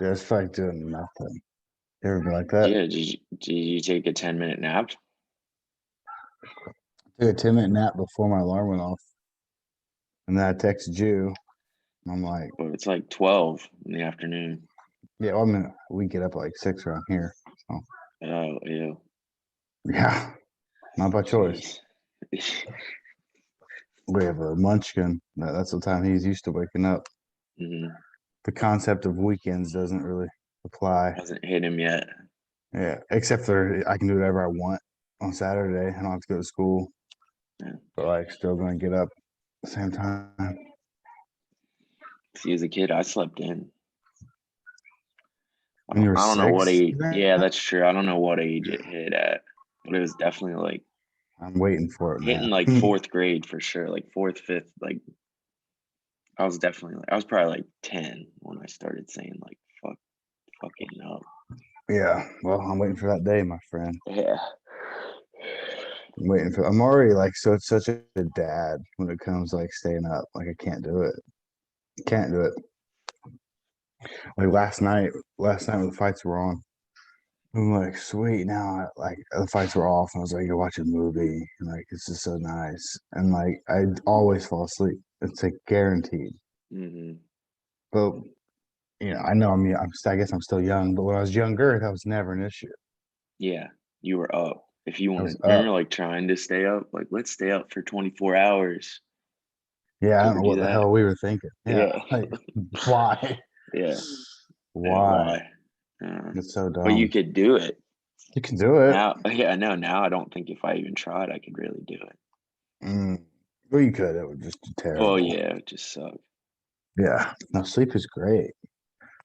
Just like doing nothing. You ever been like that? Yeah, did you take a 10-minute nap? Took a 10-minute nap before my alarm went off, and then I texted you. I'm like, Well, it's like 12 in the afternoon. yeah, well, I mean, we get up at like 6 around here. So Oh, ew. yeah, not by choice. Jeez. We have a munchkin. That's the time he's used to waking up. hmm The concept of weekends doesn't really apply. Hasn't hit him yet. Yeah, except for I can do whatever I want on Saturday. I don't have to go to school, Yeah. but like still gonna get up at the same time. See, as a kid, I slept in. I When don't, you were I don't know what 6, age. Yeah, that's true. I don't know what age it hit at, but it was definitely like I'm waiting for it, hitting man. like fourth grade for sure, like fourth, fifth. Like I was probably like 10 when I started saying like fucking no. Yeah, well, I'm waiting for that day, my friend. Yeah. I'm waiting for. I'm already like so it's such a dad when it comes to, like staying up. Like I can't do it. Can't do it. Like last night when the fights were on, I'm like, sweet. Now, like the fights were off, and I was like, go watch a movie. And, like this is so nice. And like I always fall asleep. It's like guaranteed. hmm But I know I guess I'm still young. But when I was younger, that was never an issue. Yeah, you were up. If you I was wanted, up. remember like trying to stay up, like let's stay up for 24 hours. Yeah, I Did you don't ever know do what the that? hell we were thinking. Yeah, Yeah. like why? Yeah. Yeah. Why? Why? Uh, It's so but you dumb. could do it You can do it. now. Yeah, I know. Now I don't think if I even tried, I could really do it. Mm. Well, you could. It would just be Oh terrible. yeah, it just sucked. Yeah. No, sleep is great.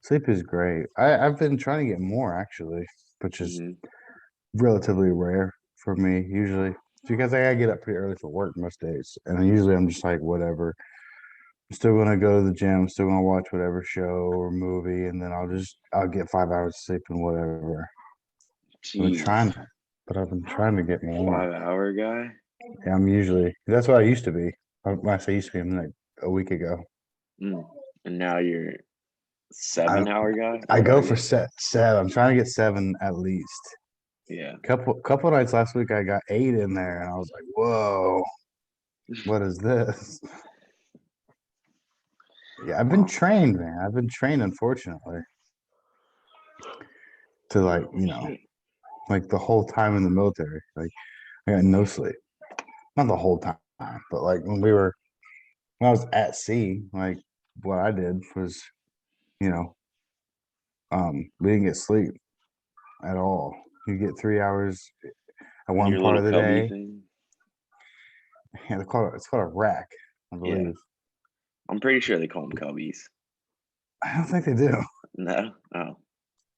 Sleep is great. I've been trying to get more actually, which is hmm relatively rare for me usually. Because I gotta get up pretty early for work most days. And usually I'm just like, whatever. I'm still gonna go to the gym, still gonna watch whatever show or movie, and then I'll get 5 hours of sleep and whatever. I've been Jeez, trying, but I've been trying to get more. 5 hour guy. Yeah, I'm usually that's what I used to be. When I say used to be, I'm like a week ago. Mm. And now you're I 7 hour guy. I What are go for you? seven. I'm trying to get seven at least. Yeah. Couple nights last week, I got 8 in there, and I was like, "Whoa, what is this?" Yeah, I've been Oh, trained, man. I've been trained, unfortunately, to like oh shit. like the whole time in the military. Like I got no sleep, not the whole time, but like when I was at sea, like what I did was, you know, we didn't get sleep at all. You get 3 hours at In one your part little of the cubby day. thing. Yeah, it's called a rack, I Yeah. believe. I'm pretty sure they call them cubbies. I don't think they do. No. Oh.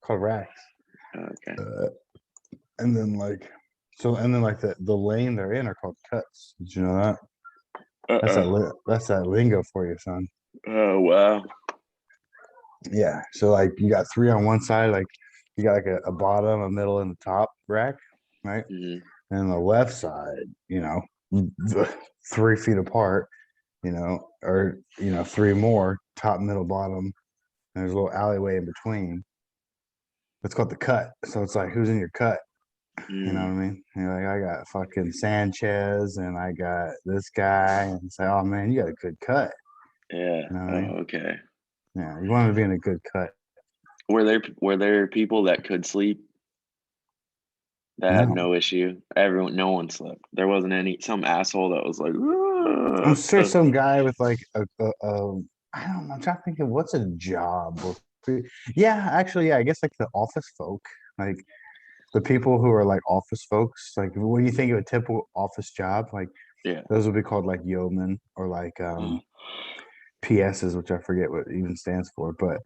Called racks. Okay. Uh, and then like and then like the lane they're in are called cuts. Did you know that? Uh-uh. That's that lingo for you, son. Oh wow. Yeah. So like you got three on one side, like you got like a bottom, a middle, and the top rack, right? hmm And the left side, 3 feet apart, or three more, top, middle, bottom. And there's a little alleyway in between. It's called the cut. So it's like who's in your cut? You know what I Mm. mean? You're like, I got fucking Sanchez and I got this guy. And say, oh man, you got a good cut. Yeah. You know what I mean? Oh, okay. Yeah, you want to be in a good cut. Were there people that could sleep that had No, no issue? No one slept. There wasn't some asshole that was like, I'm sure some guy with like I don't know. I'm trying to think of what's a job. Yeah, actually, yeah, I guess like the office folk, like the people who are like office folks. Like when you think of a typical office job, like yeah. those would be called like yeomen or like Uh, PSs, which I forget what it even stands for. But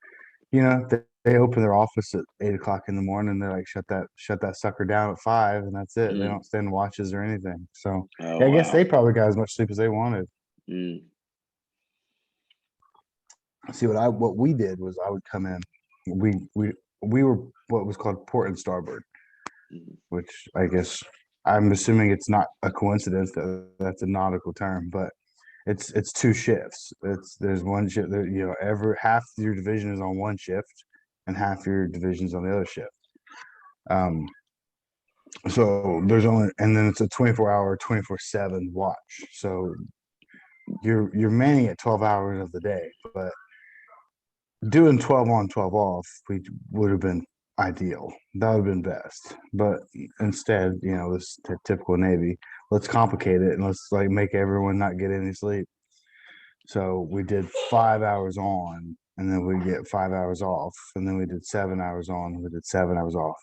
they open their office at 8 o'clock in the morning. They're like, shut that sucker down at 5, and that's it. They mm. don't stand watches or anything. So Oh yeah, I guess wow. they probably got as much sleep as they wanted. Mm. See what we did was I would come in. We were what was called port and starboard, Mm. which I guess I'm assuming it's not a coincidence that that's a nautical term, but it's two shifts. There's one shift that every half your division is on one shift, and half your division's on the other shift. So there's only, and then it's a 24-hour, 24/7 watch. So you're manning it 12 hours of the day, but doing 12 on, 12 off would have been ideal. That would have been best. But instead, this typical Navy, let's complicate it and let's like make everyone not get any sleep. So we did 5 hours on, and then we get 5 hours off, and then we did 7 hours on, and we did 7 hours off.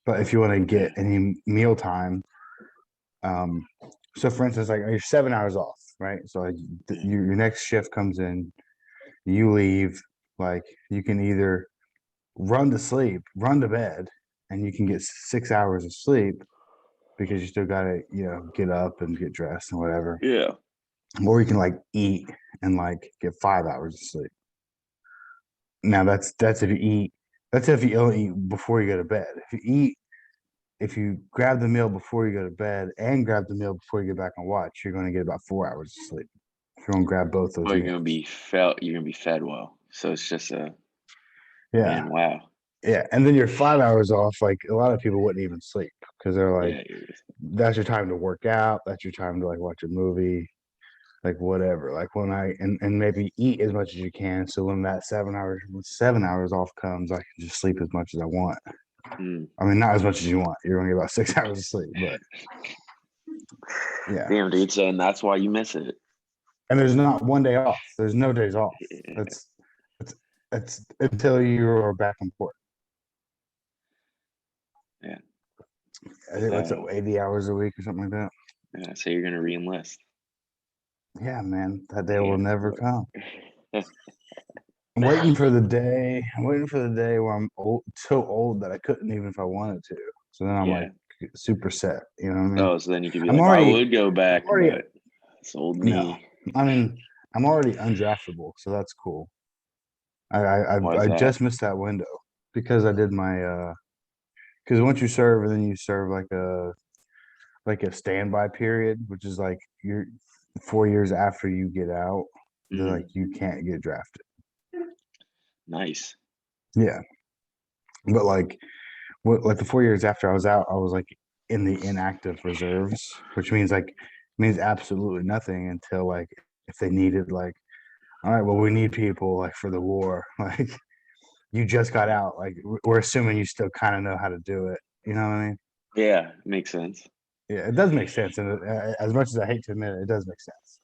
But if you want to get any meal time, so for instance, like you're 7 hours off, right? So like your next shift comes in, you leave, like you can either run to bed, and you can get 6 hours of sleep because you still gotta, get up and get dressed and whatever. Yeah. Or you can like eat and like get 5 hours of sleep. Now that's if you eat. That's if you only eat before you go to bed. If you grab the meal before you go to bed and grab the meal before you get back on watch, you're going to get about 4 hours of sleep. If you don't grab both those Well, meals. you're gonna be fed well. So it's just Yeah. man, wow. Yeah. And then your 5 hours off, like a lot of people wouldn't even sleep because they're like, Yeah, that's your time to work out. That's your time to like watch a movie, like whatever. Like and maybe eat as much as you can. So when that 7 hours off comes, I can just sleep as much as I want. I mean, not as much as you want. You're going to get about 6 hours of sleep, but yeah. Damn, dude. So, and that's why you miss it. And there's not one day off. There's no days off. Yeah. That's until you are back on port. Yeah. I think it's 80 hours a week or something like that. Yeah. So you're gonna re-enlist. Yeah, man. That day will never come. I'm waiting for the day. I'm waiting for the day where I'm so old that I couldn't even if I wanted to. So then I'm like super set. You know what I mean? Oh, so then you could be I'm like, already, I would go back, already, but it's old no. me. I mean, I'm already undraftable, so that's cool. I just missed that window because I did my because once you serve and then you serve like a standby period, which is like you're 4 years after you get out, they're like you can't get drafted. Nice. Yeah, but like the 4 years after I was out, I was like in the inactive reserves, which means absolutely nothing until like if they needed like, all right, well we need people like for the war, like you just got out, like we're assuming you still kind of know how to do it. You know what I mean? Yeah, makes sense. Yeah, it does make sense, and as much as I hate to admit it, it does make sense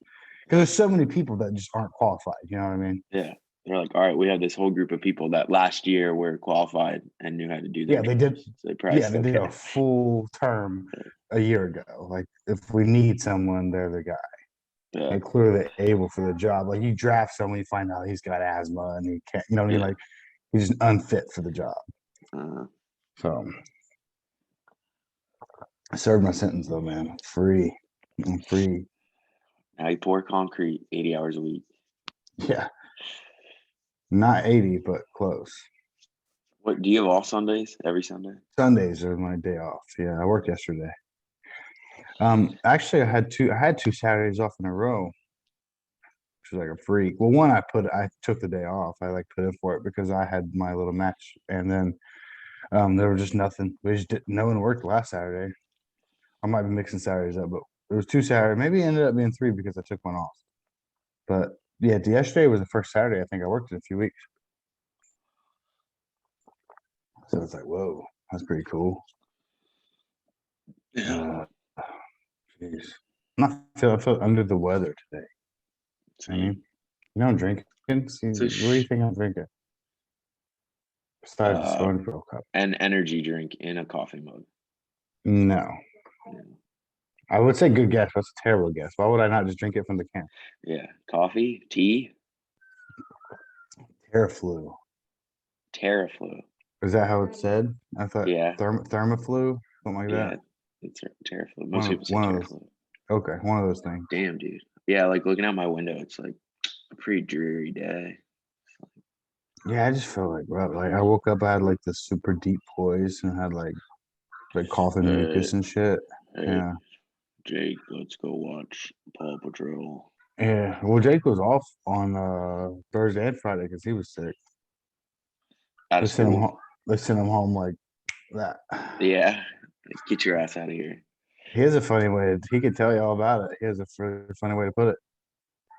because there's so many people that just aren't qualified. You know what I mean? Yeah. They're like, all right, we have this whole group of people that last year were qualified and knew how to do their Yeah, they job. did. So they probably Yeah, they still did a can. full term a year ago. Like if we need someone, they're the guy. Yeah. Like clearly able for the job. Like you draft someone, you find out he's got asthma and he can't. You know what I mean? Like he's just unfit for the job. So I served my sentence though, man. Free. I'm free. Now you pour concrete 80 hours a week. Yeah. Not 80, but close. What do you have off Sundays? Every Sunday? Sundays are my day off. Yeah, I worked yesterday. Actually, I had two Saturdays off in a row, which was like a freak. Well, one I took the day off. I like put in for it because I had my little match, and then there was just nothing. No one worked last Saturday. I might be mixing Saturdays up, but there was two Saturdays. Maybe it ended up being three because I took one off. But yeah, yesterday was the first Saturday I think I worked in a few weeks. So it's like, whoa, that's pretty cool. Yeah. Jeez. I feel under the weather today. I mean, I'm drinking. So What do you think I'm drinking? Besides the SpongeBob cup. An energy drink in a coffee mug. No. Yeah. I would say good guess. That's a terrible guess. Why would I not just drink it from the can? Yeah. Coffee? Tea? Terraflu. Terraflu. Is that how it's said? I thought Thermaflu, something like that. It's Terraflu. Most people say Terraflu. Okay, one of those things. Damn, dude. Yeah, like looking out my window, it's like a pretty dreary day. Yeah, I just feel like, bro, like I woke up, I had like this super deep voice and had like coughing mucus and shit. Yeah. Jake, let's go watch Paw Patrol. Yeah. Well, Jake was off on Thursday and Friday because he was sick. Out of school. They send him home like that. Yeah. Get your ass out of here. He has a funny way. He can tell you all about it. He has a funny way to put it.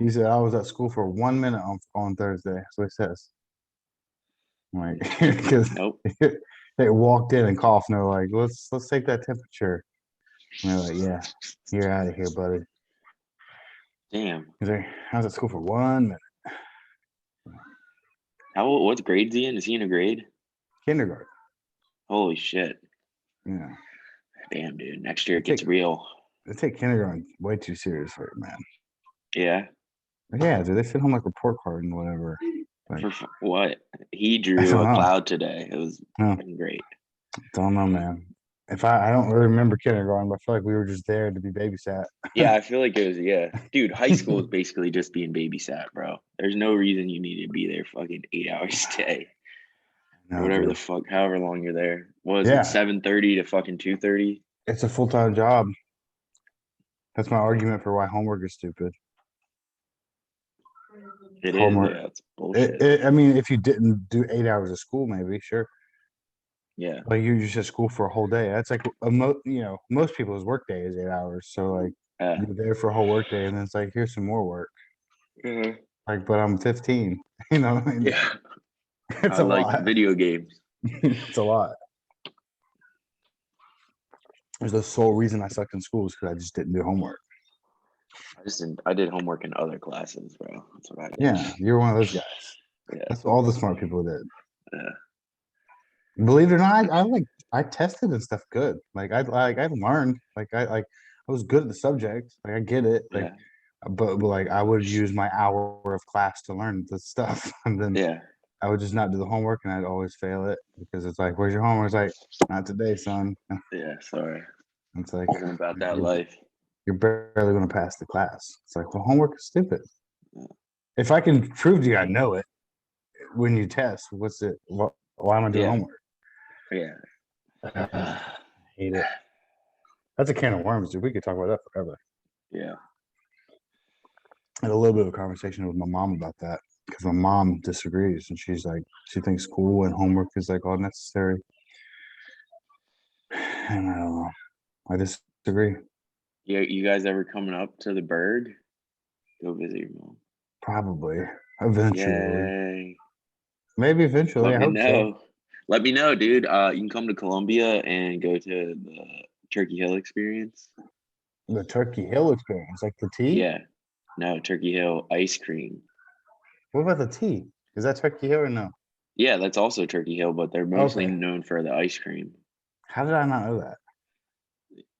He said, "I was at school for 1 minute on Thursday." That's what he says. I'm like, because Nope. they walked in and coughed, and they're like, "Let's take that temperature." And they're like, "Yeah, you're out of here, buddy." Damn. He's like, "I was at school for 1 minute." What's grades he in? Is he in a grade? Kindergarten. Holy shit. Yeah, Damn, dude. Next year they it gets real. take kindergarten way too seriously, man. Yeah. Yeah, dude, they send home like report card and whatever. Like, For what? He I drew don't a know. cloud today. It was No, fucking great. don't know, man. If I don't really remember kindergarten, but I feel like we were just there to be babysat. Yeah, I feel like it was, yeah. Dude, high school is basically just being babysat, bro. There's no reason you need to be there fucking 8 hours a day. Or No, whatever the dude. fuck, however long you're there. What is it, Yeah, 7:30 to fucking 2:30? it's a full-time job. That's my argument for why homework is stupid. It is, Homework. yeah, it's bullshit. I mean, if you didn't do 8 hours of school, maybe sure. Yeah. Like you just at school for a whole day. That's like most people's work day is 8 hours. So like Yeah. you're there for a whole work day, and then it's like here's some more work. Mhm. Like, but I'm 15. You know, what I mean, Yeah. it's I a like lot. video games. It's a lot. There's the sole reason I sucked in school is because I just didn't do homework. I did homework in other classes, bro. That's what I did. Yeah, you're one of those guys. Yeah. That's what all the smart people did. Yeah. Believe it or not, I tested and stuff good. I learned. I was good at the subject. Like I get it. Yeah. But like I would use my hour of class to learn the stuff, and then Yeah. I would just not do the homework, and I'd always fail it because it's like, "Where's your homework?" It's like, "Not today, son." Yeah. Sorry. It's like Wasn't about that life. you're barely going to pass the class. It's like, well, homework is stupid. Yeah. If I can prove to you I know it when you test, what's it? Why am I doing Yeah. homework? Yeah. I hate it. That's a can of worms, dude. We could talk about that forever. Yeah. I had a little bit of a conversation with my mom about that because my mom disagrees, and she's like, she thinks school and homework is like all necessary. And I don't know. I disagree. Yeah. You guys ever coming up to the Berg? Go visit your mom. Probably. Eventually. Yay. Maybe eventually. Let I me hope so. know. Let me know, dude. You can come to Columbia and go to the Turkey Hill experience. The Turkey Hill experience, like the tea. Yeah. No, Turkey Hill ice cream. What about the tea? Is that Turkey Hill or no? Yeah, that's also Turkey Hill, but they're mostly Okay. known for the ice cream. How did I not know that?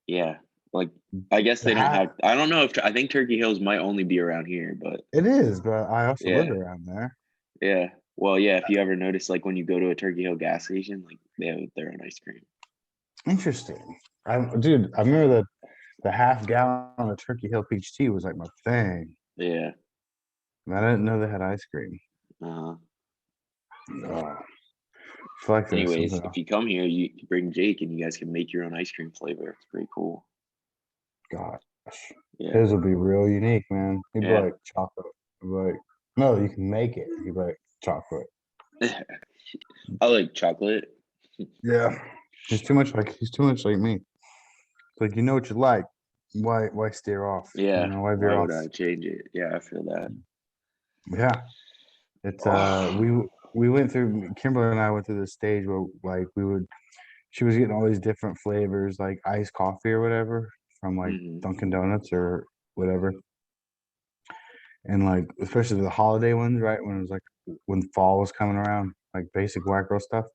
Yeah. Like, I guess The they don't hat. have, I don't know if, I think Turkey Hills might only be around here, but It is, but I also live yeah. around there. Yeah. Well, yeah, if you ever notice, like when you go to a Turkey Hill gas station, like they have their own ice cream. Interesting. Dude, I remember the half gallon of Turkey Hill peach tea was like my thing. Yeah. I didn't know they had ice cream. Uh-huh. Oh, I feel like there's Anyways, something if else. you come here, you can bring Jake and you guys can make your own ice cream flavor. It's pretty cool. Gosh, Yeah. his will be real unique, man. He'd be Yeah. like chocolate. He'd be like, no, you can make it. He'd be like chocolate. I like chocolate. Yeah, he's too much like me. It's like you know what you like. Why steer off? Yeah. Why Why veer off? would I change it? Yeah, I feel that. Yeah, it's Oh, we went through. Kimberly and I went through this stage where like we would. She was getting all these different flavors, like iced coffee or whatever, from like hmm Dunkin' Donuts or whatever. And like especially the holiday ones, right? When it was like when fall was coming around, like basic white girl stuff.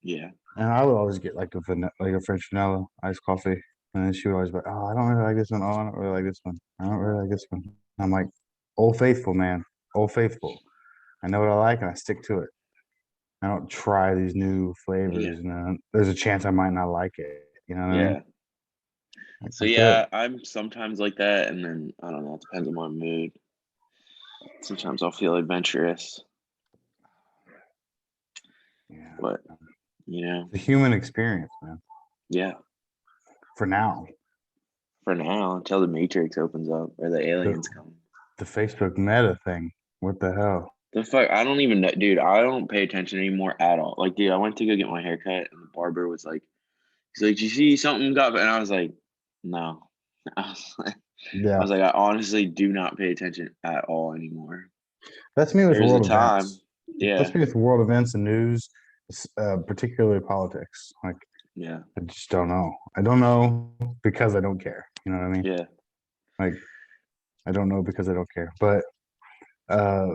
yeah. And I would always get like like a French vanilla iced coffee. And then she would always be like, "Oh, I don't really like this one. Oh, I don't really like this one. I don't really like this one." And I'm like, "Old Faithful, man. Old Faithful. I know what I like and I stick to it. I don't try these new Yeah. flavors, and then there's a chance I might not like it. You know what I mean? Yeah. So I get it. yeah, I'm sometimes like that, and then I don't know. It depends on my mood. Sometimes I'll feel adventurous, Yeah. but you know, The human experience, man. yeah. For now, For now, until the Matrix opens up or the the aliens come. the Facebook Meta thing. What the hell? The fuck? I don't even know, dude. I don't pay attention anymore at all. Like, dude, I went to go get my hair cut, and the barber was like, he's like, "Did you see something got?" And I was like, "No." I was like, I Yeah, was like, I honestly do not pay attention at all anymore. that's me with There was a world time, events. That's yeah, me with world events and news, particularly politics. Like, yeah, I just don't know. I don't know because I don't care. You know what I mean? yeah. Like, I don't know because I don't care. But uh,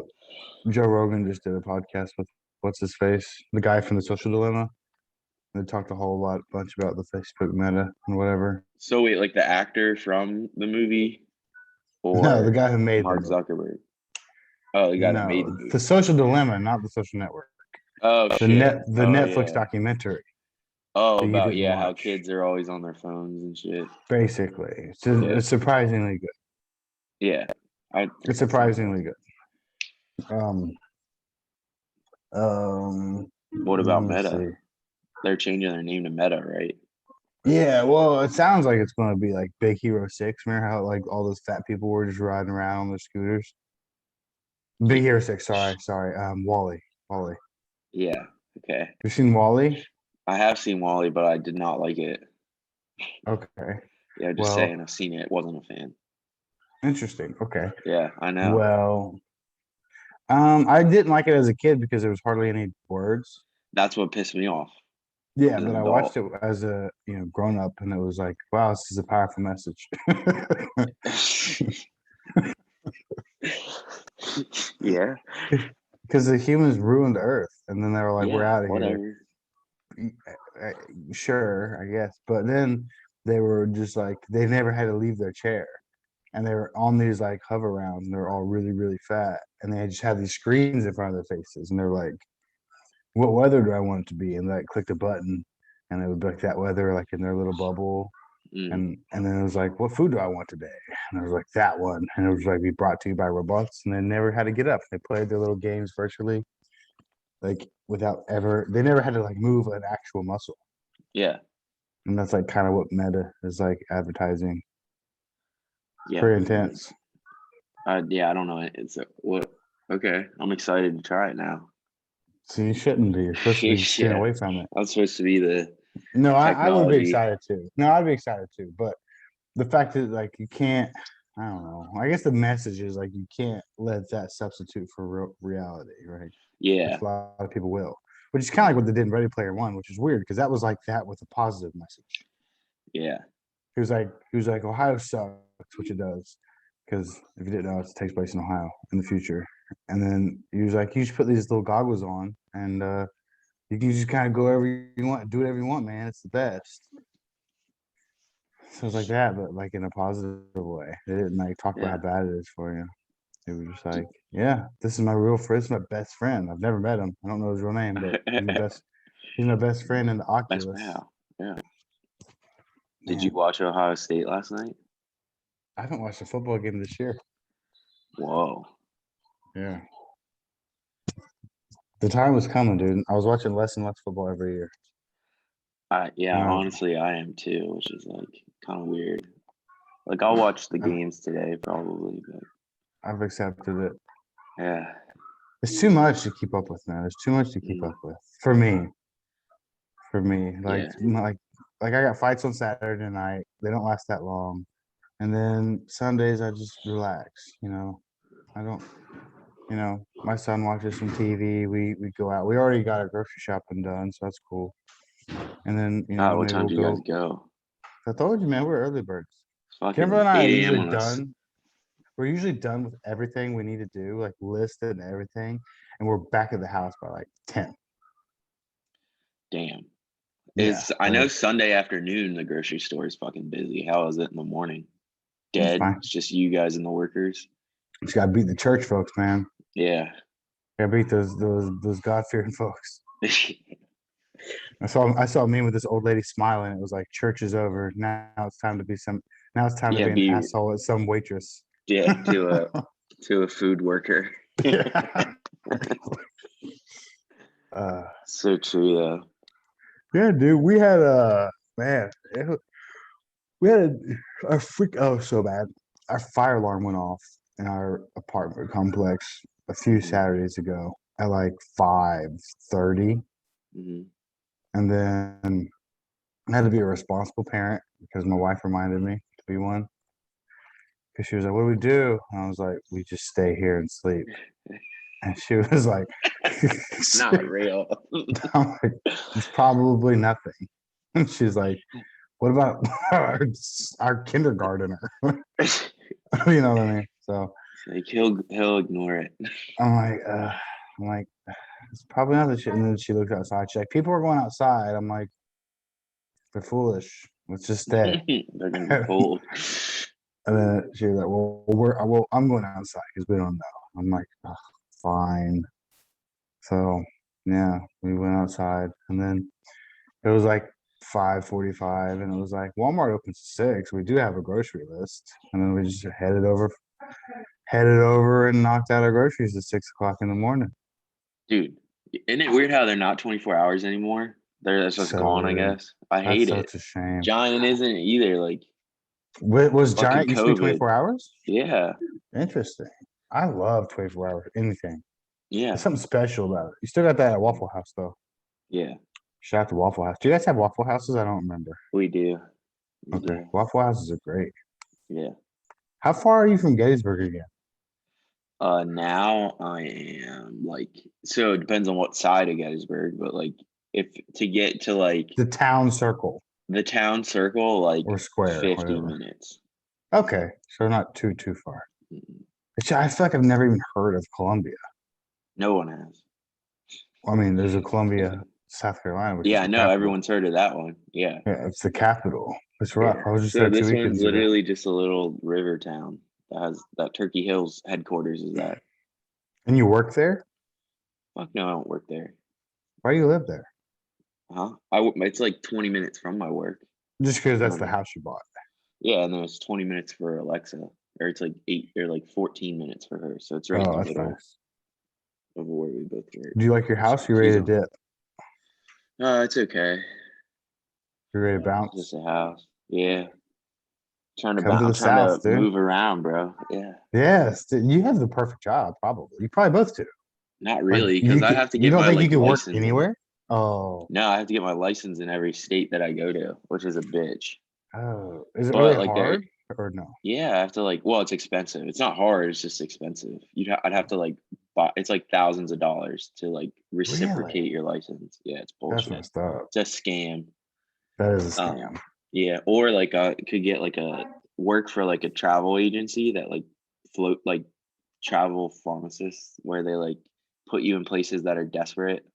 Joe Rogan just did a podcast with what's his face, the guy from the Social Dilemma. They talked a whole bunch about the Facebook meta and whatever. So wait, like the actor from the movie No, the or guy who made the Mark movie. Zuckerberg? Oh, the guy that made the No, the movie. Social Dilemma, not the Social Network. Oh The shit. the Oh Netflix yeah. documentary Oh, that you about didn't yeah, how watch. kids are always on their phones and shit. Basically, Yeah, it's surprisingly good. yeah. I think It's that sounds surprisingly awesome. good. Um, What let about me Meta? see. They're changing their name to Meta, right? Yeah, well, it sounds like it's going to be like Big Hero 6. Remember how like all those fat people were just riding around on their scooters? Big Hero 6, sorry. Wally. Wally. Yeah. Okay. You seen Wally? I have seen Wally, but I did not like it. Okay. Yeah, just saying, Well, I've seen it. Wasn't a fan. interesting. Okay. Yeah, I know. Well, I didn't like it as a kid because there was hardly any words. That's what pissed me off Yeah, as an but I watched adult. it as a grown up, and it was like, wow, this is a powerful message. Yeah. Because the humans ruined Earth, and then they were like, "We're Yeah. out of here." Whatever. Sure, I guess, but then they were just like they never had to leave their chair, and they were on these like hover rounds, and they're all really, really fat, and they just had these screens in front of their faces, and they're like, "What weather do I want it to be?" And they like clicked a button, and it would be like that weather, like in their little bubble, Mm. and then it was like, "What food do I want today?" And it was like that one, and it was like be brought to you by robots, and they never had to get up. They played their little games virtually, like without ever. They never had to like move an actual muscle, Yeah. and that's like kind of what Meta is like advertising. It's Yeah. pretty intense. Yeah. I don't know. It's what? Okay. I'm excited to try it now. So you shouldn't be. You're supposed to be steering Yeah. away from it. I'm supposed to be the No, I would be technology. excited too. No, I'd be excited too. But the fact that like you can't, I don't know. I guess the message is like you can't let that substitute for reality, right? Which Yeah. a lot of people will. Which is kind of like what they did in Ready Player One, which is weird because that was like that with a positive message. Yeah. He was like Ohio sucks, which it does, because if you didn't know, it takes place in Ohio in the future. And then he was like, you just put these little goggles on, and you can just kind of go wherever you want, do whatever you want, man. It's the best. So it's like that, but like in a positive way. They didn't like talk about how Yeah. bad it is for you. It was just like, yeah, this is my real friend. This is my best friend. I've never met him. I don't know his real name, but he's my best. He's my best friend in the That's Oculus. wow. Yeah. Did you Man, watch Ohio State last night? I haven't watched a football game this year. Whoa. Yeah. The time was coming, dude. I was watching less and less football every year. Yeah, And honestly, I am too, which is like kind of weird. Like I'll watch the I've, games today probably, but I've accepted it. yeah. It's too much to keep up with, man. There's too much to keep Mm, up with for me. For me, yeah. like I got fights on Saturday night. They don't last that long, and then Sundays I just relax. I don't. My son watches some TV. We go out. We already got our grocery shopping done, so that's cool. And then What maybe time we'll do you guys go. go? I told you, man, we're early birds. It's Kimber fucking and I are 8 a.m. usually on us. done. We're usually done with everything we need to do, like listed and everything, and we're back at the house by like 10. Damn. Yeah, I know like Sunday afternoon the grocery store is fucking busy. How is it in the morning? it's Dead. fine. It's just you guys and the workers. Just gotta beat the church folks, man. Yeah. Gotta beat those God fearing folks. I saw a meme with this old lady smiling. It was like church is over. Now it's time to be some. Now it's time to Yeah, be an be asshole at some waitress. yeah, to a food worker. Yeah. uh, So true though. yeah, dude. We had a man. We had a freak. Oh, so bad. Our fire alarm went off in our apartment complex a few Saturdays ago at like 5:30, Mm-hmm. and then I had to be a responsible parent because my wife reminded me to be one. Because she was like, "What do we do?" And I was like, "We just stay here and sleep." And she was like, Not real. I'm like, "It's probably nothing." And she's like, "What about our kindergartner?" You know what I mean? So Like he'll ignore it. I'm like, it's probably not the shit. And then she looked outside. She's like, "People are going outside." I'm like, "They're foolish. Let's just stay." They're gonna be cold. And then she was like, "Well, I'm going outside because we don't know." I'm like, "Ugh, fine." So yeah, we went outside, and then it was like 5:45, and it was like Walmart opens at 6. We do have a grocery list, and then we just headed over, and knocked out our groceries at 6 o'clock in the morning. Dude, isn't it weird how they're not 24 hours anymore? That's just So gone, I weird. guess. I That's hate it. such a shame. Giant isn't either. Like Was fucking Giant used to be COVID. 24 hours? Yeah. Interesting. I love 24 hours. Anything. There's Yeah. something special about it. You still got that at Waffle House though. Yeah. Shout out to Waffle House. Do you guys have Waffle Houses? I don't remember. We do. We Okay. do. Waffle Houses are great. Yeah. How far are you from Gettysburg again? Now I am like, so it depends on what side of Gettysburg, but like if to get to like The town circle the town circle, like or square, 50 whatever. minutes. Okay. So not too far. Mm-mm. I feel like I've never even heard of Columbia. No one has. I mean, there's a Columbia, South Carolina, which is Yeah, I the know. capital. Everyone's heard of that one. Yeah. Yeah, it's the capital. It's rough. Yeah. I was just So there two this one's weekends ago. literally just a little river town that has that Turkey Hills headquarters is that. And you work there? Fuck no, I don't work there. Why do you live there? Huh? It's like 20 minutes from my work. Just because that's the house you bought. Yeah, and then it's 20 minutes for Alexa, or it's like 14 minits for her. So it's right in Oh, the that's middle nice. of where we both work. Do you like your house? You ready to dip? It's okay. You ready to It's bounce? just a house. Yeah. Come to I'm the trying to south, dude. move around, bro. Yeah. Yes, dude, you have the perfect job, probably. You probably both do. Not Like really, because I have to you get don't my think you like could work license. anywhere? Oh, No, I have to get my license in every state that I go to, which is a bitch. oh, is it really But like hard or no? yeah, I have to like. Well, it's expensive. It's not hard. It's just expensive. I'd have to like buy. It's like thousands of dollars to like Really? reciprocate your license. Yeah, it's That's bullshit. messed up. It's a scam. That is a Um, scam. yeah, or like could get like a work for like a travel agency that like float like travel pharmacists where they like put you in places that are desperate,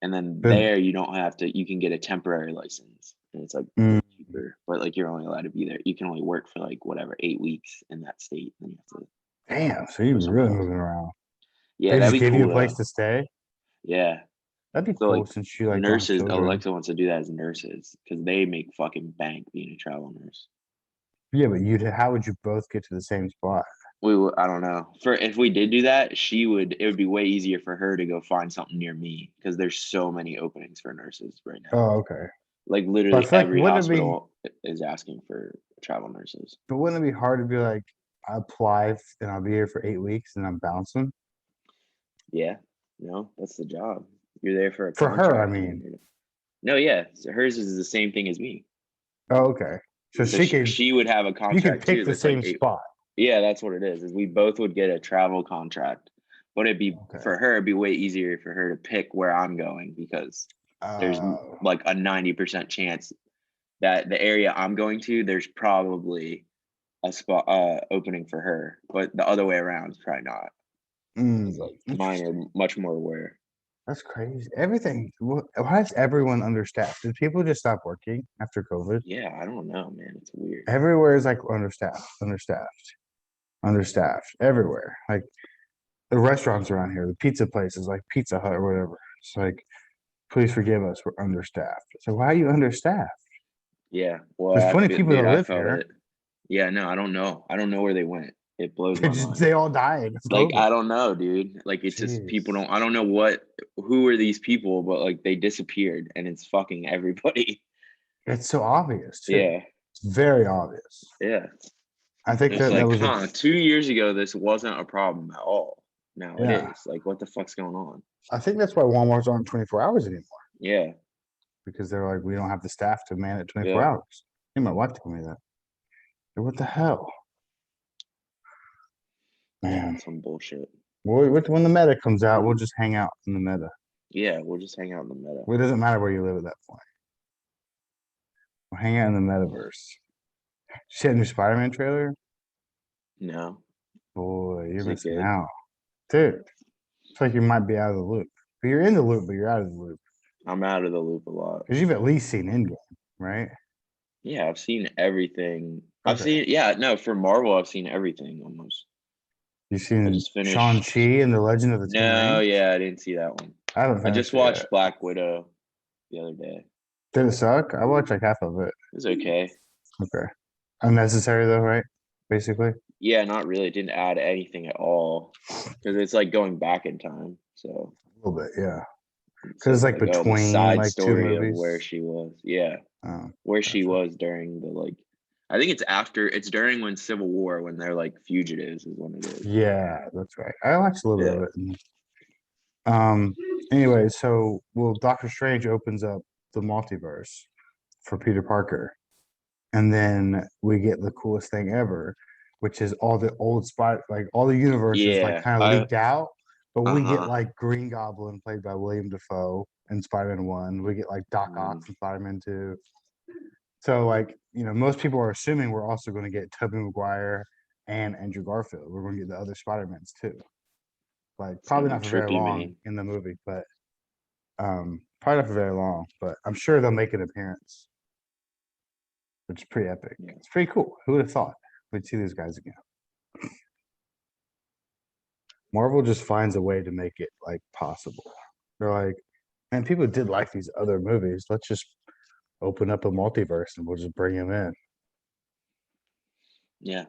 and then But, there you don't have to. You can get a temporary license, and it's like mm, way cheaper. But like you're only allowed to be there. You can only work for like whatever 8 weeks in that state, and you have to damn, so you're go somewhere really else. moving around. Yeah, They that'd just be give you cool a place though. to stay? Yeah. That'd be So cool like since you like don't have nurses, children. Alexa wants to do that as nurses because they make fucking bank being a travel nurse. Yeah, but how would you both get to the same spot? I don't know. For if we did do that, it would be way easier for her to go find something near me because there's so many openings for nurses right now. Oh, okay. Like But I literally feel like every hospital is asking for travel nurses. but wouldn't it be hard to be like, I apply and I'll be here for 8 weeks and I'm bouncing? Yeah, no, that's the job. You're there for a For her, I contract. mean. No, yeah, so hers is the same thing as me. Oh, okay. So So she would have a you could contract pick too. the That's like same spot. yeah, that's what it is. Is we both would get a travel contract, but it'd be Okay. for her. It'd be way easier for her to pick where I'm going because there's Oh. like a 90% chance that the area I'm going to, there's probably a spot opening for her, but the other way around is probably not. Mine are Interesting. much more aware. That's crazy. Everything. Why is everyone understaffed? Did people just stop working after COVID? Yeah, I don't know, man. It's weird. Everywhere is like understaffed. Everywhere. Like the restaurants around here, the pizza places like Pizza Hut or whatever. It's like, please forgive us, we're understaffed. So why are you understaffed? Yeah, well, There's plenty of people dude, that I live felt here. it. Yeah, no, I don't know. I don't know where they went. It blows my mind. They all died. It's Like COVID. I don't know, dude. Like it's just people Jeez. don't. I don't know who are these people, but like they disappeared, and it's fucking everybody. It's so obvious too. Yeah, It's very obvious. yeah. I think It's that like, was 2 years ago, this wasn't a problem at all. now. It Yeah. is. Like, what the fuck's going on? I think that's why Walmart's aren't 24 hours anymore Yeah. because they're like, we don't have the staff to man it 24 Yeah. hours. Hey, my wife told me that. What the hell? Yeah, Man. it's some bullshit. When the meta comes out, we'll just hang out in the meta. Yeah, we'll just hang out in the meta. It doesn't matter where you live at that point. We'll hang out in the metaverse. See that new Spider-Man trailer? No. Boy, you're Is it missing good? out. Dude, it's like you might be out of the loop. But you're in the loop, but you're out of the loop. I'm out of the loop a lot. Because you've at least seen Endgame, right? Yeah, I've seen everything. I've Okay. seen, no, for Marvel, I've seen everything almost. You've I seen just finished. Shang-Chi and the Legend of the Ten No, Rings? yeah, I didn't see that one. I haven't I just finished it watched yet. Black Widow the other day. Did it suck? I watched like half of it. It was okay. Okay. Unnecessary though, right? Basically. Yeah, not really. It didn't add anything at all because it's like going back in time. So A little bit, yeah. so Because it's it's like like, oh, the between side like two story of where movies. she was. Yeah, Oh, where she gotcha. was during the like. I think it's during when Civil War when they're like fugitives is when it is. Yeah, that's right. I watched a little bit Yeah. of it. Anyway, so Doctor Strange opens up the multiverse for Peter Parker. And then we get the coolest thing ever, which is all the old spot, like all the universes like Yeah. kind of leaked out. But we get Uh-huh. like Green Goblin played by William Dafoe in Spider-Man 1. We get like Doc Ock from Spider-Man 2. So like, most people are assuming we're also going to get Tobey Maguire and Andrew Garfield. We're going to get the other Spider-Mans too. Like It's gonna probably be not for very trippy, long man. in the movie, but probably not for very long, but I'm sure they'll make an appearance, which is pretty epic. Yeah. It's pretty cool. Who would have thought we'd see these guys again? Marvel just finds a way to make it like possible. They're like, man, people did like these other movies. Let's just open up a multiverse and we'll just bring them in. Yeah.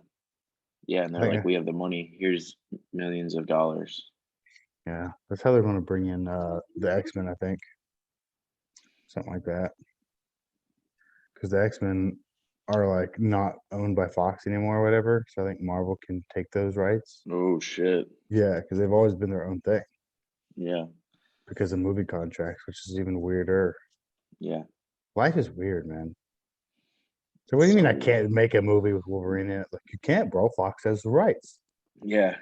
Yeah. And they're Like, like, we have the money. Here's millions of dollars. yeah, that's how they're going to bring in the X-Men, I think, something like that. Because the X-Men are like not owned by Fox anymore or whatever. So I think Marvel can take those rights. Oh shit. Yeah, because they've always been their own thing Yeah. because of movie contracts, which is even weirder. Yeah. Life is weird, man. So what do you mean I So can't make a movie with Wolverine in it? Like you can't, bro. Fox has the rights. yeah.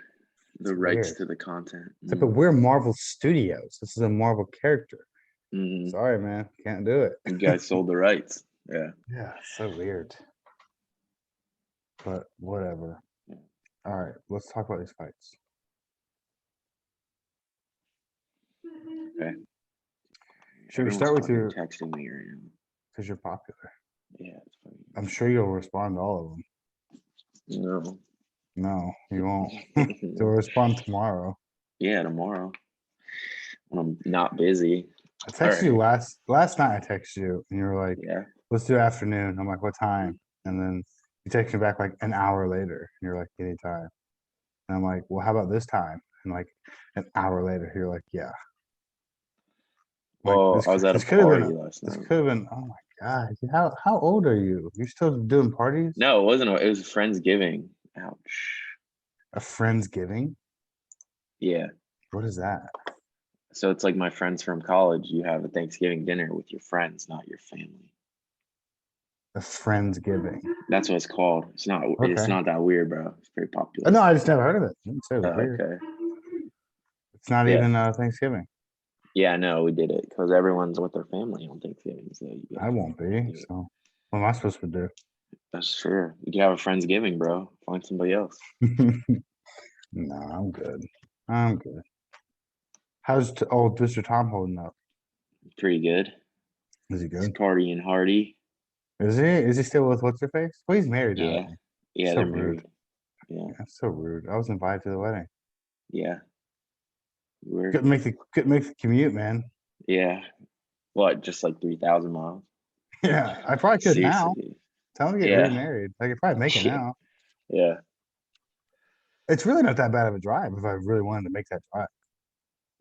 It's The rights weird. to the content. It's like, but we're Marvel Studios. This is a Marvel character. Mm-hmm. Sorry, man. Can't do it. You guys sold the rights. Yeah. Yeah, so weird. But whatever. Yeah. All right, let's talk about these fights. Okay. Should we Everyone's start with fucking your, texting me right now. because you're popular. Yeah, it's funny. I'm sure you'll respond to all of them. No. No, you won't. You'll respond tomorrow. Yeah, tomorrow. When I'm not busy. I texted you last night. I texted you and you were like, Yeah. let's do afternoon. I'm like, what time? And then you text me back like an hour later and you're like, anytime. And I'm like, well, how about this time? And like an hour later, you're like, yeah. Like Well, I was at a this could have party been last this night. could have been. Oh my god! How old are you? You're still doing parties? No, it wasn't. It was Friendsgiving. Ouch. A Friendsgiving? Yeah. What is that? So it's like my friends from college. You have a Thanksgiving dinner with your friends, not your family. A Friendsgiving. That's what it's called. It's not. Okay. It's not that weird, bro. It's very popular. No, I just never heard of it. I didn't say it was Oh, weird. okay. It's not Yeah. even Thanksgiving. Yeah, no, we did it because everyone's with their family on Thanksgiving. So I won't be. So what am I supposed to do? that's fair. You can have a Friendsgiving, bro. Find somebody else. No, I'm good. I'm good. How's old Mr. Tom holding up? Pretty good. Is he It's good? Cardi and Hardy. Is he? Is he still with what's her face? Well, he's married now. Yeah. Isn't he? Yeah, So they're rude. married. Yeah. That's so rude. I was invited to the wedding. Yeah. We're Couldn't make the commute, man. yeah. What? Just like 3,000 miles? Yeah, I probably could now. Seriously. Tell him to get Yeah. remarried. I could probably make it Yeah. now. Yeah. It's really not that bad of a drive if I really wanted to make that drive.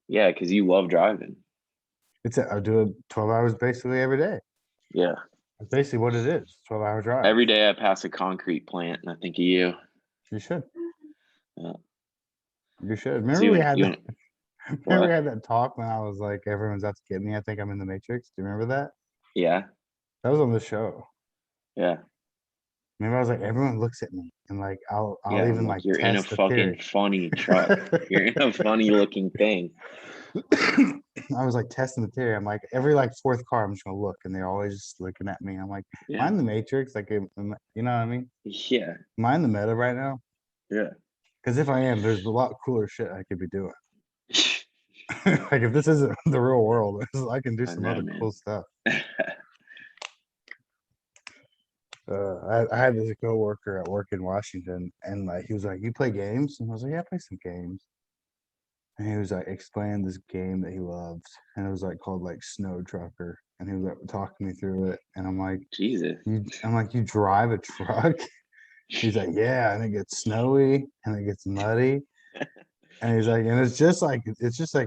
Yeah, because you love driving. I do it 12 hours basically every day. Yeah. That's basically what it is. 12-hour drive. Every day I pass a concrete plant and I think of you. You should. Yeah. You should. So Remember we had you that. want Remember we what? had that talk when I was like, everyone's out to get me. I think I'm in the Matrix. Do you remember that? Yeah, That was on the show. yeah, Remember I was like, everyone looks at me and like I'll yeah. I'm even like, like you're in a test the fucking theory. funny truck. You're in a funny looking thing. I was like testing the theory. I'm like, every like fourth car, I'm just gonna look, and they're always just looking at me. I'm like, am I Yeah, in the Matrix? Like, you know what I mean? yeah, Am I in the meta right now? yeah. Because if I am, there's a lot cooler shit I could be doing. Like, if this isn't the real world, I can do I some know, other man. cool stuff. I had this coworker at work in Washington, and like he was like, "You play games?" And I was like, "Yeah, I play some games." And he was like explaining this game that he loved, and it was like called like Snow Trucker, and he was like talking me through it, and I'm like, Jesus. you drive a truck?" He's like, "Yeah," and it gets snowy and it gets muddy, and he's like, and it's just like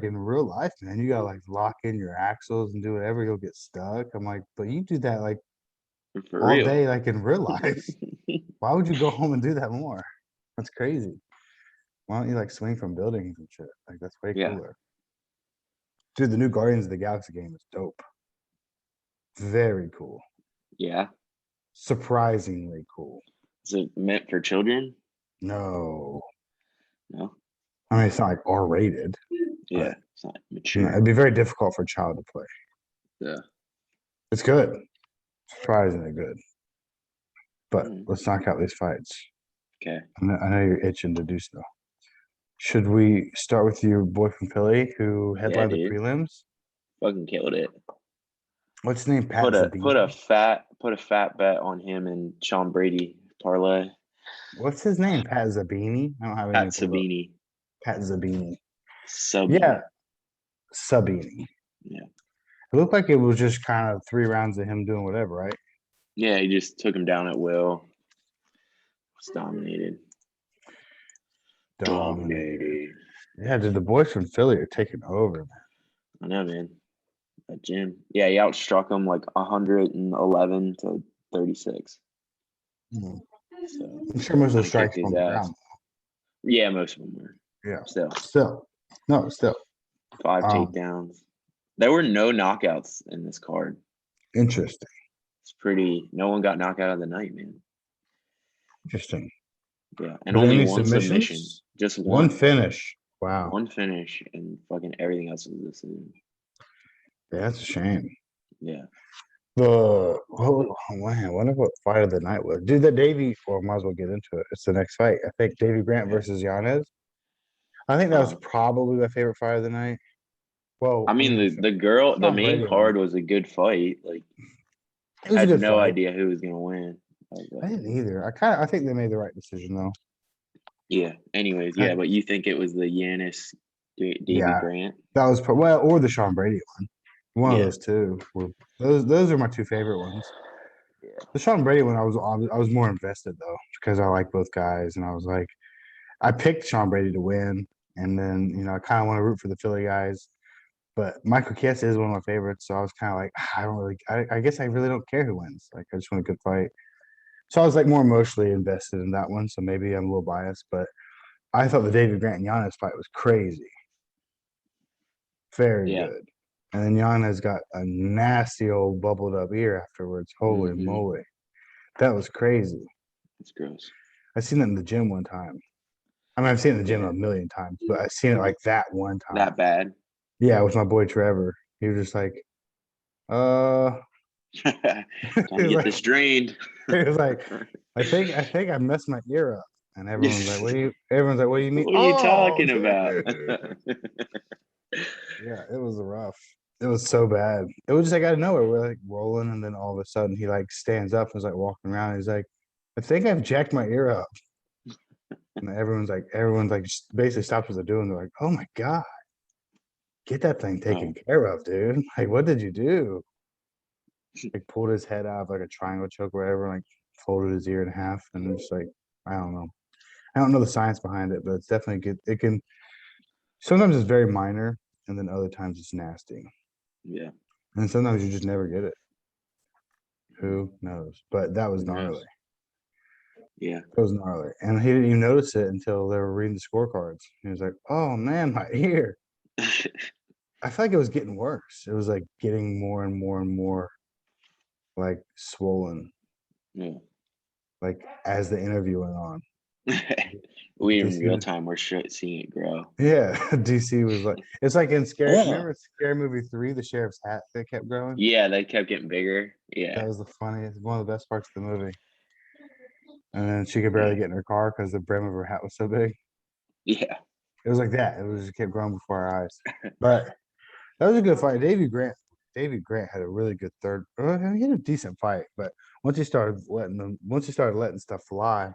in real life, man. You gotta like lock in your axles and do whatever, you'll get stuck. I'm like, but you do that like For all real. day, like in real life. Why would you go home and do that more? That's crazy. Why don't you like swing from buildings and shit? Like that's way Yeah, cooler. Dude, the new Guardians of the Galaxy game is dope. Very cool. yeah. Surprisingly cool. Is it meant for children? No. No. I mean, it's not like R rated, but Yeah, it's not no, mature. it'd be very difficult for a child to play. Yeah. It's good. Surprisingly good. But Mm, let's knock out these fights. okay. I know you're itching to do so. Should we start with your boy from Philly who Yeah, headlined the dude. prelims? Fucking killed it. What's his name? Pat Put a put a Zabini? fat put a fat bet on him and Sean Brady parlay. What's his name? Pat Zabini? I don't have Pat anything pulled up. Sabini. Pat Zabini. Yeah, Subini. Sabini. Yeah. It looked like it was just kind of 3 rounds of him doing whatever, right? Yeah, he just took him down at will. Was dominated. Dominated. Dominated. Yeah, dude, the boys from Philly are taking over, man. I know, man. That Jim. Yeah, he outstruck him like 111 to 36. Mhm. So I'm sure most of the kind of kicked strikes his from the ass. ground. Yeah, most of them were. Yeah. Still, Still. No, still. 5 takedowns. There were no knockouts in this card. Interesting. It's pretty. No one got knocked out of the night, man. Interesting. Yeah, and Were there only any one submission. submissions? Just One one. finish. Wow. One finish, and fucking everything else was a decision. Yeah, that's a shame. Yeah. Man, I wonder what fight of the night was. Dude, that Davy, or might as well get into it. It's the next fight. I think Davy Grant Okay. versus Yanez. I think that was Uh, probably my favorite fight of the night. Well, I I mean, mean, the Sean main Brady one. card was a good fight. Like, It was a had good no fight. idea who was gonna win. I didn't either. I think they made the right decision though. Yeah. Anyways, I, yeah, but you think it was the Yanis Davy yeah, Grant? that was well, or the Sean Brady one. One of Yeah. those two were those are my two favorite ones. Yeah. The Sean Brady one, I was more invested though because I like both guys, and I was like, I picked Sean Brady to win, and then I kind of want to root for the Philly guys, but Michael Kiesa is one of my favorites, so I was kind of like, I don't really, I guess I really don't care who wins. Like, I just want a good fight. So I was like more emotionally invested in that one, so maybe I'm a little biased, but I thought the David Grant and Giannis fight was crazy, very Yeah. good. And then Giannis got a nasty old bubbled up ear afterwards. Holy Mm-hmm. moly, that was crazy. It's gross. I seen it in the gym one time. I mean, I've seen it in the gym Yeah. a million times, but I've seen it like that one time. That bad. Yeah, with my boy Trevor. He was just like, uh, Time he to was get like, this drained. he was like, I think I messed my ear up. And everyone's like, what do you mean? What are you Oh, talking about? dude. Yeah, it was rough. It was so bad. It was just like out of nowhere. We're like rolling, and then all of a sudden he like stands up and is like walking around. He's like, I think I've jacked my ear up. And everyone's like just basically stops what they're doing. They're like, oh my God, get that thing taken Oh, care of, dude. Like, what did you do? Like pulled his head out of like a triangle choke or whatever, like folded his ear in half, and just like I don't know. I don't know the science behind it, but it's definitely good. It can sometimes it's very minor, and then other times it's nasty, yeah. and sometimes you just never get it. Who knows? But that was Who knows? gnarly. Yeah. It was gnarly. And he didn't even notice it until they were reading the scorecards. He was like, oh man, my ear. I feel like it was getting worse. It was like getting more and more and more like swollen, Yeah. like as the interview went on. We in DC real was, time, we're seeing it grow. yeah, DC was like, it's like in Scary, remember Scary Movie 3, the sheriff's hat that kept growing? Yeah, they kept getting bigger. Yeah. That was the funniest, one of the best parts of the movie. And then she could barely get in her car because the brim of her hat was so big. Yeah. It was like that. It was just kept growing before our eyes. But that was a good fight. David Grant had a really good third. He had a decent fight, but once he started letting stuff fly,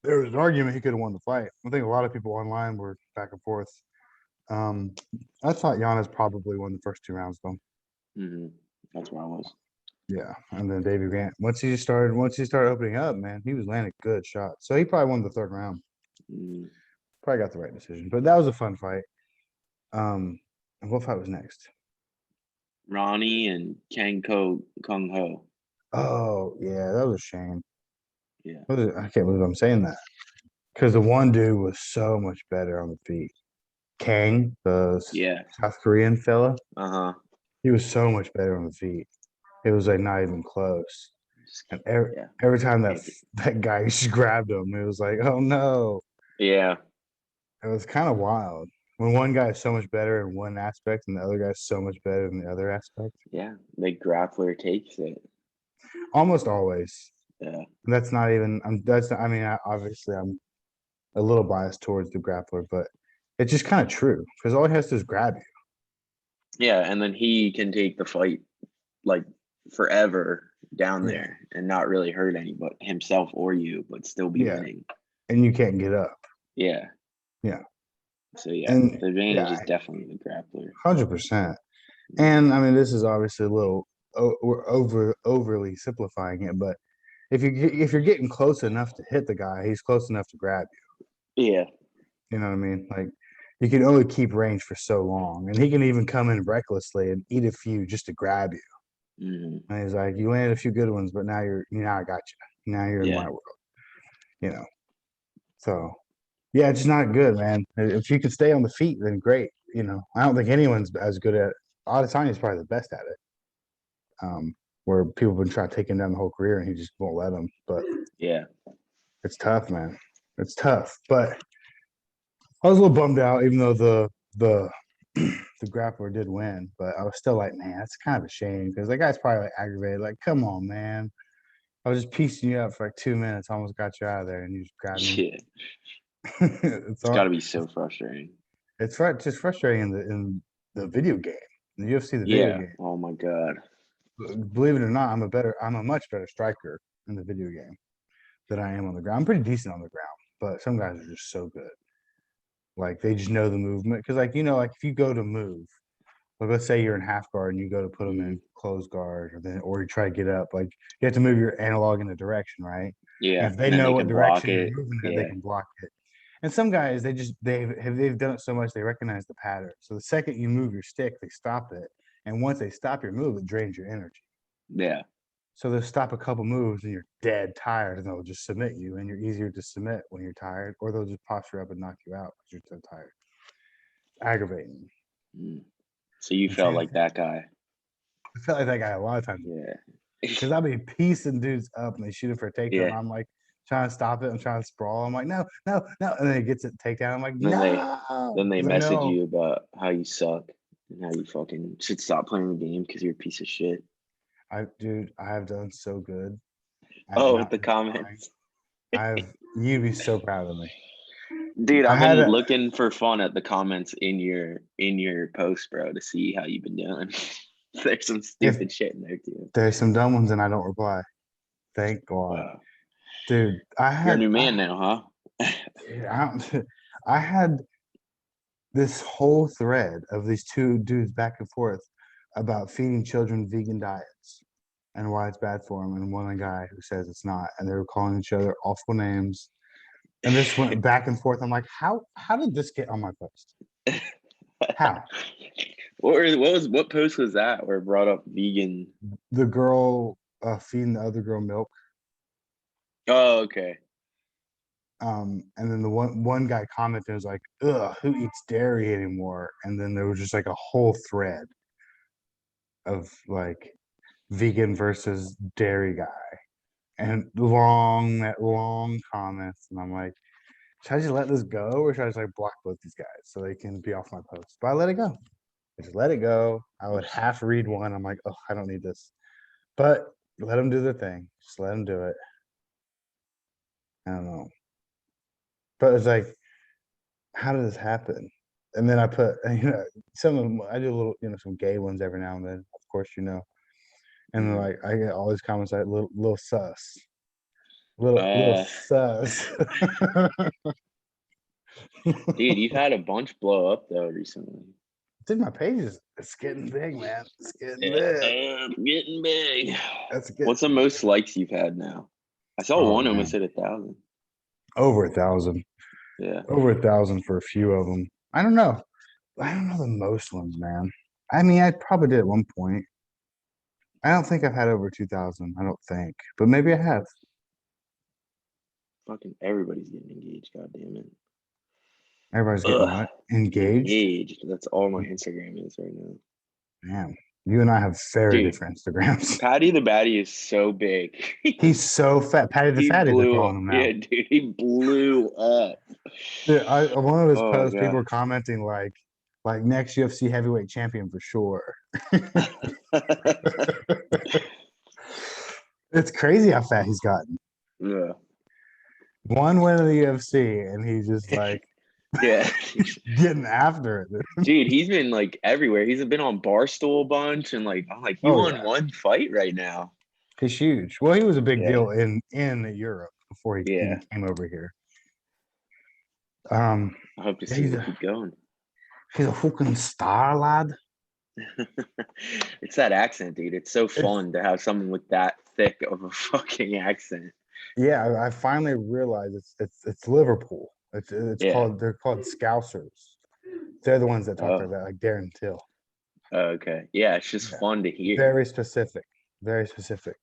there was an argument he could have won the fight. I think a lot of people online were back and forth. Um, I thought Giannis probably won the first 2 rounds though. That's where I was. Yeah, and then David Grant once he started opening up, man, he was landing good shots. So he probably won the third round. Probably got the right decision. But that was a fun fight. And what fight was next? Ronnie and Kung Ho. Oh yeah, that was a shame. Yeah. I can't believe I'm saying that because the one dude was so much better on the feet. Chang, the Yeah. South Korean fella, Uh-huh. he was so much better on the feet. It was like not even close. And Yeah. every time that guy just grabbed him, it was like, oh no. Yeah. It was kind of wild when one guy is so much better in one aspect and the other guy's so much better in the other aspect. Yeah. The grappler takes it. Almost always. Yeah. That's not even. I mean, obviously, I'm a little biased towards the grappler, but it's just kind of true because all he has to do is grab you. Yeah, and then he can take the fight like forever down Yeah. there and not really hurt anybody, himself or you, but still be Yeah. winning. And you can't get up. Yeah. Yeah. So yeah, And the advantage yeah, is definitely the grappler. 100%. And I mean, this is obviously a little we're overly simplifying it, but if you're getting close enough to hit the guy, he's close enough to grab you. Yeah. You know what I mean? Like you can only keep range for so long, and he can even come in recklessly and eat a few just to grab you. And he's like, "You landed a few good ones, but now I got you. Now you're in my world." You know. So yeah, it's just not good, man. If you could stay on the feet, then great. You know, I don't think anyone's as good at. Adesanya's probably the best at it. Where people have been trying to take him down the whole career, and he just won't let them. But Yeah. it's tough, man. It's tough. But I was a little bummed out, even though the the grappler did win. But I was still like, man, that's kind of a shame because that guy's probably like aggravated. Like, come on, man. I was just piecing you up for like 2 minutes, almost got you out of there, and you just grabbed me. Yeah. it's Got to be so frustrating. It's just frustrating in the video game, in the UFC, the video Yeah. game. Oh my God. Believe it or not, I'm a much better striker in the video game than I am on the ground. I'm pretty decent on the ground, but some guys are just so good. Like they just know the movement. Because like like if you go to move, like let's say you're in half guard and you go to put them in close guard, or you try to get up, like you have to move your analog in a direction, right? Yeah. And if they And then know they what can block direction you're it. moving in, Yeah. they can block it. And some guys, they've done it so much they recognize the pattern. So the second you move your stick, they stop it. And once they stop your move, it drains your energy. Yeah. So they'll stop a couple moves and you're dead tired, and they'll just submit you, and you're easier to submit when you're tired, or they'll just posture up and knock you out because you're so tired. It's aggravating. So you felt like that guy. I felt like that guy a lot of times. Yeah. Because I'll be piecing dudes up and they shoot him for a takedown. Yeah. And I'm like trying to stop it. I'm trying to sprawl. I'm like, no. And then he gets it takedown. I'm like, no. Then they 'Cause I message know. you about how you suck and how you fucking should stop playing the game because you're a piece of shit. Dude, I have done so good. With the comments. You'd be so proud of me. Dude, I've been looking for fun at the comments in your post, bro, to see how you've been doing. There's some stupid shit in there too. There's some dumb ones and I don't reply. Thank God. Wow. Dude, You're a new man now, huh? I had this whole thread of these two dudes back and forth about feeding children vegan diets and why it's bad for them, and one guy who says it's not, and they were calling each other awful names, and this went back and forth. I'm like, how did this get on my post? How? What post was that where it brought up vegan? The girl feeding the other girl milk. Oh, okay. And then the one guy commented was like, "Ugh, who eats dairy anymore?" And then there was just like a whole thread of like vegan versus dairy guy, and long comments, and I'm like, should I just let this go, or should I just like block both these guys so they can be off my post? But I let it go. I just let it go. I would half read one. I'm like, oh, I don't need this. But let them do their thing. Just let them do it. I don't know. But it's like, how did this happen? And then I put, some of them, I do a little, some gay ones every now and then, of course, And then, Mhm. like, I get all these comments like, little sus, little Uh, sus. dude, you've had a bunch blow up though recently. Dude, my page is it's getting big, man. It's getting Yeah, big. getting big. That's What's the getting most likes you've had now? I saw oh one man, almost hit 1,000. over 1,000, Yeah. over 1,000 for a few of them. I don't know. I don't know the most ones, man. I mean, I probably did at one point. I don't think I've had over 2,000. I don't think, but maybe I have. Fucking everybody's getting engaged, god damn it. Everybody's getting Ugh. what? Engaged? Engaged. That's all my Instagram is right now. Damn. You and I have very Dude, different Instagrams. Patty the Batty is so big. He's so fat. Patty the He Fatty, they're blew calling up. him now. Yeah, dude, he blew up. Dude, one of his Oh my posts, people god. were commenting like next UFC heavyweight champion for sure. It's crazy how fat he's gotten. Yeah. One win in the UFC, and he's just like Yeah. getting after it. Dude, he's been like everywhere. He's been on Barstool a bunch and like I'm like, you Oh won yeah, one fight right now. he's huge. Well, he was a big Yeah. deal in Europe before he Yeah. even came over here. Um, I hope to yeah, see him keep going. he's a fucking star, lad. It's that accent, dude. It's so It's fun to have someone with that thick of a fucking accent. yeah. I finally realized it's Liverpool. It's Yeah. called they're called Scousers. They're the ones that talk like Oh, that, like Darren Till. okay. Yeah, it's just Yeah, fun to hear. very specific, very specific.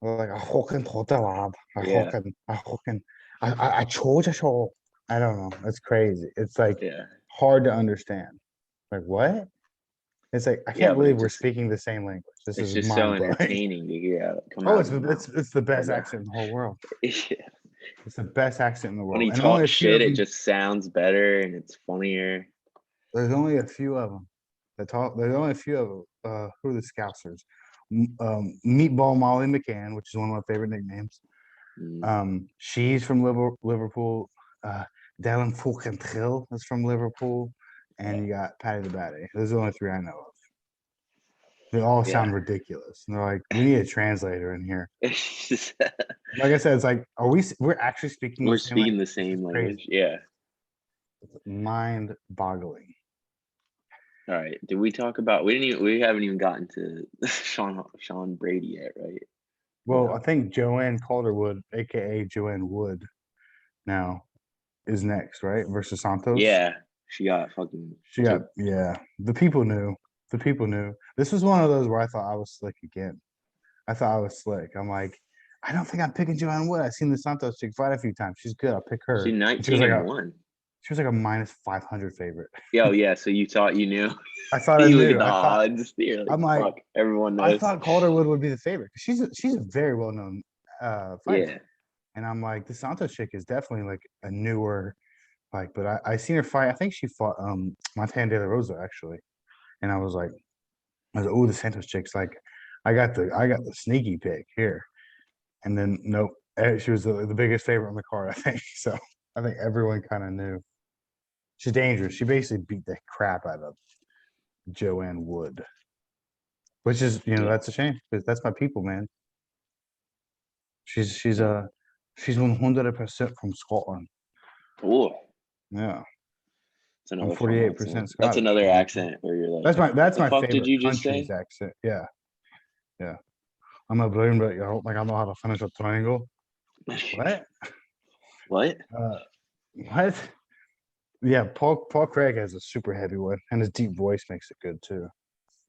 Like a fucking lad. Yeah. A fucking, I told you so. I don't know. It's crazy. It's like Yeah. hard to understand. Like what? It's like I Yeah, can't but believe we're speaking the same language. This it's is just so mind blowing. entertaining to hear how it come Oh, out of it's his mouth. it's the I best know. accent in the whole world. Yeah. It's the best accent in the When world, he and only talks a few shit, of it them. just sounds better and it's funnier. There's only a few of them that talk. There's only a few of them. Who are the Scousers? Meatball Molly McCann, which is one of my favorite nicknames. Mm, She's from Liverpool. Dylan Fulkentrill is from Liverpool, and you got Patty the Batty. Those are the only three I know of. They all yeah. sound ridiculous. And they're like, we need a translator in here. It's just- Like I said, it's like, we're actually speaking the We're same speaking the language. This is same crazy. language. Yeah. It's mind-boggling. All right. Did we talk about we haven't even gotten to Sean Brady yet, right? Well, I No. think Joanne Calderwood, aka Joanne Wood, now is next, right? Versus Santos. Yeah. She got fucking She got took yeah. The people knew. The people knew. This was one of those where I thought I was slick again. I thought I was slick. I'm like, I don't think I'm picking Joanne Wood. I've seen the Santos chick fight a few times. She's good. I'll pick she's her. And 19-1. she was like a minus 500 favorite. Yo, yeah, so you thought you knew. I thought I You look at knew. the odds. You're like, I'm like, fuck, everyone I knows. thought Calderwood would be the favorite because she's a very well known fighter. Yeah. And I'm like, the Santos chick is definitely like a newer like, but I seen her fight. I think she fought Montana De La Rosa actually, and I was like, oh, the Santos chick's like, I got the sneaky pick here, and then nope, she was the biggest favorite on the card. I think so. I think everyone kind of knew she's dangerous. She basically beat the crap out of Joanne Wood, which is Yeah. that's a shame because that's my people, man. She's Yeah. she's 100% from Scotland. Oh, Yeah, it's I'm another fun accent. 48% That's Scottish, another man. accent where you're like, what That's the my fuck did favorite you just country's say? accent. Yeah, yeah. I'm a brain, but I don't think I know how to finish a triangle. What? What? Uh, what? Yeah, Paul Craig has a super heavy one, and his deep voice makes it good too.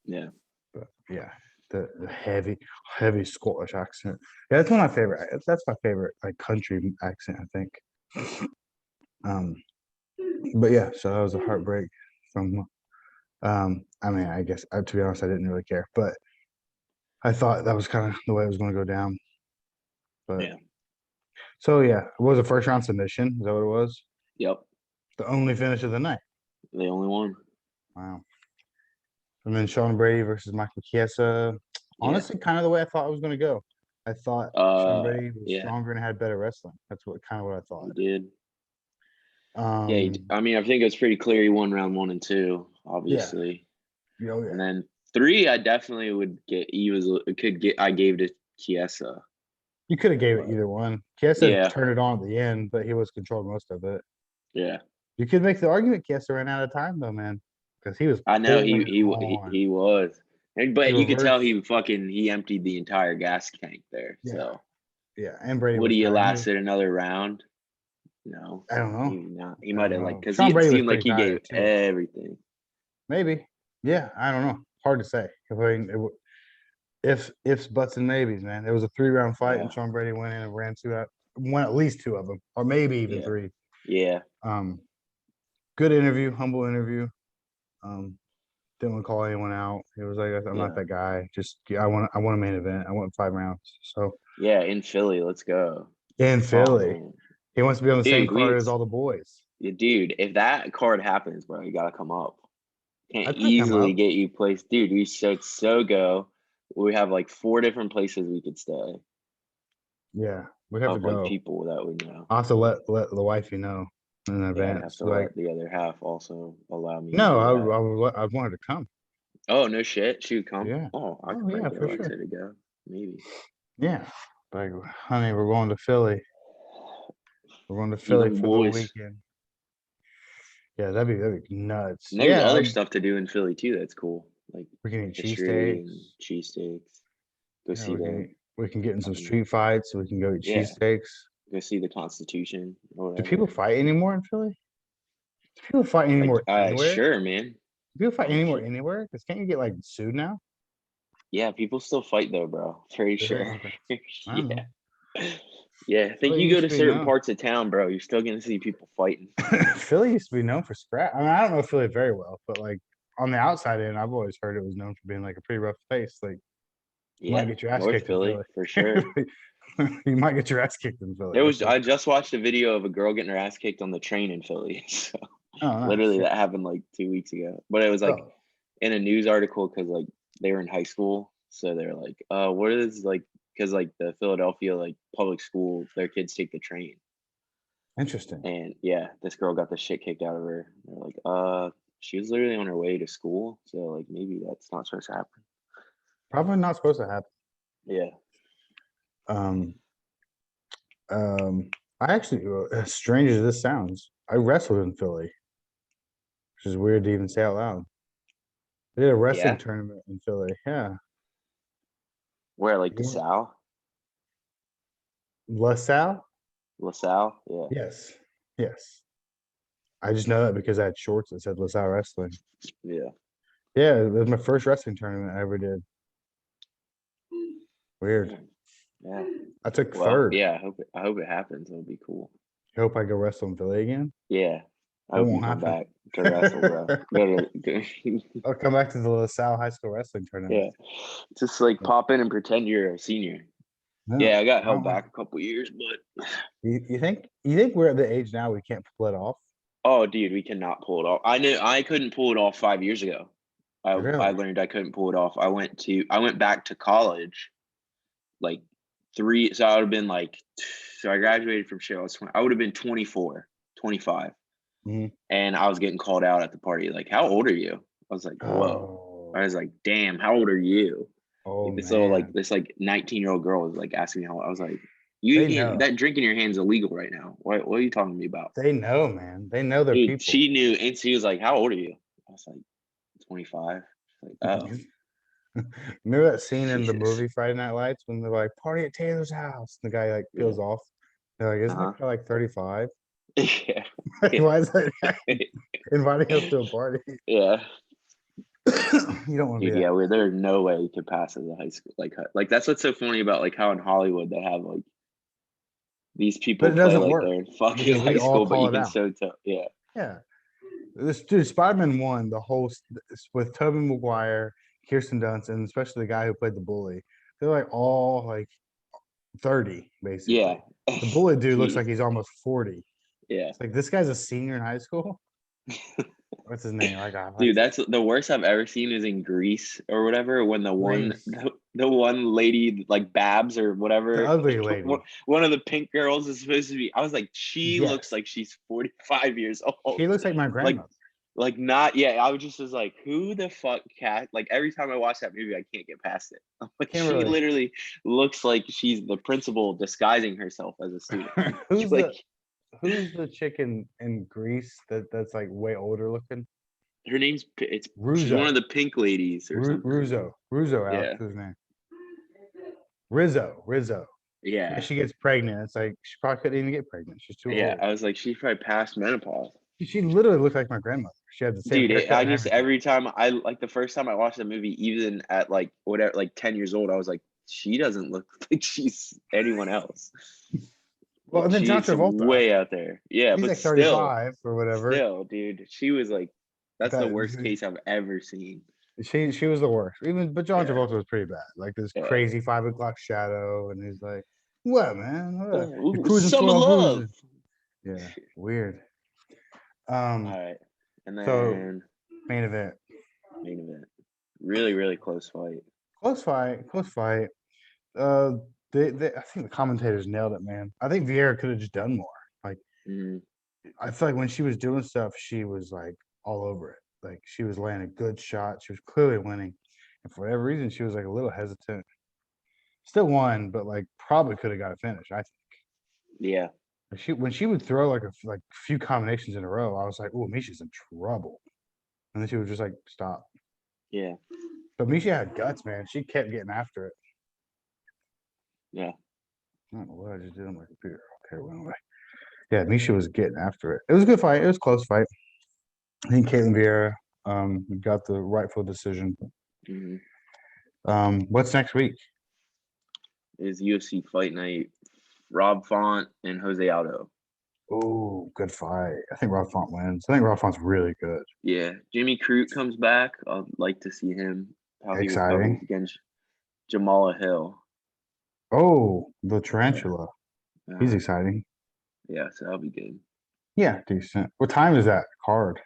Yeah. But yeah. the heavy Scottish accent. Yeah, that's one of my favorite. That's my favorite like country accent, I think. But yeah, so that was a heartbreak from. I mean, I guess to be honest, I didn't really care, but I thought that was kind of the way it was going to go down. But Yeah. so yeah, it was a first round submission. Is that what it was? Yep. The only finish of the night. The only one. Wow. And then Sean Brady versus Michael Kiesa. Honestly, kind of the way I thought it was going to go. I thought Sean Brady was Yeah. stronger and had better wrestling. That's what I thought. He did. Yeah, I mean, I think it was pretty clear he won round 1 and 2, obviously. Yeah. Oh, yeah. And then 3, I definitely would get. I gave to Kiesa. You could have gave it either one. Kiesa turned it on at the end, but he was controlling most of it. Yeah. You could make the argument Kiesa ran out of time though, man, because he was. I know he was, but you could tell he emptied the entire gas tank there. Yeah. So yeah, and Brady would he have lasted another round? No, I don't know. Maybe not. He might have because Sean it Brady seemed like he gave everything. Maybe. Yeah, I don't know. Hard to say. I mean, ifs, buts, and maybes, man. It was a 3-round fight, and Sean Brady went in and won at least 2 of them, or maybe even 3. Yeah. Good interview, humble interview. Didn't want to call anyone out. It was like, I'm not that guy. Just I want a main event. I want 5 rounds. So yeah, in Philly, let's go. In Philly, he wants to be on the same card as all the boys. Yeah, dude, if that card happens, bro, you gotta come up. Can't easily get you placed, dude. We should so go. We have like 4 different places we could stay. Yeah, we have to go. Like people that we know. I have to let the wifey know in advance. I have to let the other half also allow me. No, I wanted to come. Oh no shit, she would come. Yeah. I could get Alexa to go. Maybe. Yeah, like honey, we're going to Philly. We're going to Philly for the weekend. Yeah, that'd be nuts. And there's other stuff to do in Philly too. That's cool. Like we can eat cheesesteaks. We can get in some street fights. We can go eat cheesesteaks. Go see the Constitution. Do people fight anymore in Philly? Do people fight anymore anywhere? Sure, man. Do people fight anymore anywhere? Because can't you get like sued now? Yeah, people still fight though, bro. Pretty sure. Yeah. Yeah, I think you go to certain parts of town, bro, you're still gonna see people fighting. Philly used to be known for scrap. I mean, I don't know Philly very well, but like on the outside end, I've always heard it was known for being like a pretty rough place. Like you might get your ass kicked in Philly for sure. You might get your ass kicked in Philly. I just watched a video of a girl getting her ass kicked on the train in Philly. So literally that happened like 2 weeks ago. But it was like in a news article because like they were in high school. So they're like, what is like because like the Philadelphia like public school, their kids take the train. Interesting. And yeah, this girl got the shit kicked out of her. They're like, she was literally on her way to school. So like maybe that's not supposed to happen. Probably not supposed to happen. Yeah. I actually, as strange as this sounds, I wrestled in Philly, which is weird to even say out loud. I did a wrestling tournament in Philly. Yeah. Where, like LaSalle? LaSalle? LaSalle, yeah. Yes. I just know that because I had shorts that said LaSalle Wrestling. Yeah. Yeah, it was my first wrestling tournament I ever did. Weird. Yeah. I took third. Yeah, I hope it happens. It'll be cool. You hope I go wrestle in Philly again? Yeah. I hope you come back to wrestle, bro. I'll come back to the LaSalle High School Wrestling Tournament. Yeah. Just like pop in and pretend you're a senior. No, yeah, I got held back a couple years, but you think we're at the age now we can't pull it off? Oh, dude, we cannot pull it off. I knew I couldn't pull it off 5 years ago. I learned I couldn't pull it off. I went back to college, like 3. So I would have been like, so I graduated from shit. I would have been 24, 25. Mm-hmm. And I was getting called out at the party. Like, how old are you? I was like, whoa. I was like, damn, how old are you? Oh, like, so like this like 19-year-old girl was like asking me how I was like, that drink in your hand is illegal right now. What are you talking to me about? They know, man. They know their people. She knew, and she was like, how old are you? I was like, 25. Like, oh. Remember that scene in the movie Friday Night Lights when they're like, party at Taylor's house? The guy like peels off. They're like, isn't that guy like 35? Yeah. Why is that guy inviting us to a party? Yeah. You don't want to Dude, be yeah, that. where there's no way you could pass as a high school. Like that's what's so funny about like how in Hollywood they have like these But people it play doesn't like work they're in fucking because we high all school, but call you it can out. so tell. Yeah. Yeah. This dude, Spider-Man 1, the whole with Tobey Maguire, Kirsten Dunst, and especially the guy who played the bully. They're like all like 30, Yeah. basically. The bully dude looks Jeez. like he's almost 40. Yeah. It's like this guy's a senior in high school. What's his name? Like, Dude, that's the worst I've ever seen is in Greece or whatever when the one Grace, the one lady like Babs or the whatever ugly lady. one of the pink girls is supposed to be. I was like, she looks Yes, like she's 45 years old. she looks like my Like grandmother. not yeah, I was like, who the fuck cat like every time I watch that movie I can't get past it. I'm like Can't she really. literally looks like she's the principal disguising herself as a student. who's Like who's the chick in Greece that's like way older looking? her name's she's one Russo. of the pink ladies or something. Russo, Alex, Yeah. his name. Rizzo. Yeah, Yeah. she gets pregnant. It's like she probably couldn't even get pregnant. She's too Yeah, old. I was like, she's probably past menopause. She literally looked like my grandmother. She had the same Dude, haircut I and just everything. every time I like the first time I watched the movie, even at like whatever, like 10 years old, I was like, she doesn't look like she's anyone else. Well, Like and then John she's Travolta. way out there. Yeah, He's but like still, 35 or whatever. dude, she was like, that's the worst That case I've ever seen. she was the worst. But John Yeah, Travolta was pretty bad. Like this yeah. crazy 5 o'clock shadow, and he's like, "What, man? What? You're cruising Summer slow, I'm love. cruising." Yeah, weird. All right, and So then main event, main event, really, really close fight. close fight. Uh, I think the commentators nailed it, man. I think Vieira could have just done more. Like, Mm, I feel like when she was doing stuff, she was like all over it. Like she was landing good shots. She was clearly winning, and for whatever reason, she was like a little hesitant. Still won, but like probably could have got a finish. I think. yeah, When she would throw like a few combinations in a row, I was like, "Oh, Misha's in trouble," and then she would just like stop. yeah, But Misha had guts, man. She kept getting after it. yeah. I don't know what I just did on my computer. Okay, went away. Yeah, Misha was getting after it. It was a good fight. It was a close fight. I think Caitlin Vieira got the rightful decision. Mm-hmm. What's next week? Is UFC Fight Night. Rob Font and Jose Aldo. Oh, good fight. I think Rob Font wins. I think Rob Font's really good. Yeah, Jimmy Crute comes back. I'd like to see him how he recovers Exciting. against Jamala Hill. Oh, the tarantula. He's exciting. Yeah, so that'll be good. Yeah, decent. What time is that card?